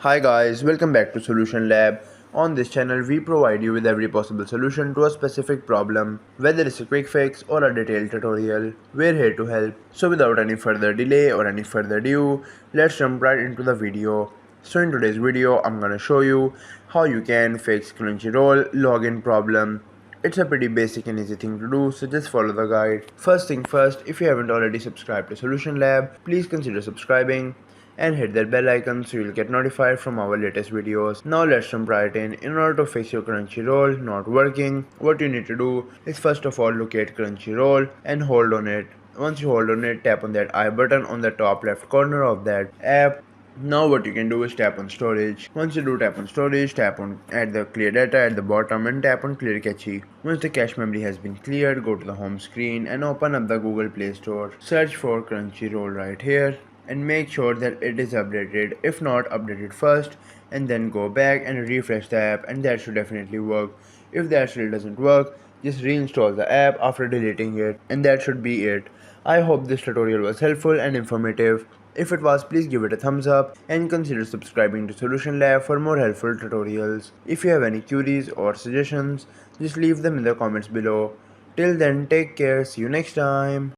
Hi guys, welcome back to Solution Lab. On this channel, we provide you with every possible solution to a specific problem. Whether it's a quick fix or a detailed tutorial, we're here to help. So without any further delay or any further ado, let's jump right into the video. So in today's video, I'm gonna show you how you can fix Crunchyroll login problem. It's a pretty basic and easy thing to do, so just follow the guide. First thing first, if you haven't already subscribed to Solution Lab, please consider subscribing and hit that bell icon so you'll get notified from our latest videos. Now let's jump right in. In order to fix your Crunchyroll not working, what you need to do is first of all locate Crunchyroll and hold on it. Once you hold on it, tap on that I button on the top left corner of that app. Now what you can do is tap on storage. Once you do tap on storage, tap on add the clear data at the bottom and tap on clear cache. Once the cache memory has been cleared, go to the home screen and open up the Google Play Store. Search for Crunchyroll right here and make sure that it is updated. If not, update it first and then go back and refresh the app, and that should definitely work. If that still doesn't work, just reinstall the app after deleting it, and that should be it. I hope this tutorial was helpful and informative. If it was, please give it a thumbs up and consider subscribing to Solution Lab for more helpful tutorials. If you have any queries or suggestions, just leave them in the comments below. Till then, take care, see you next time.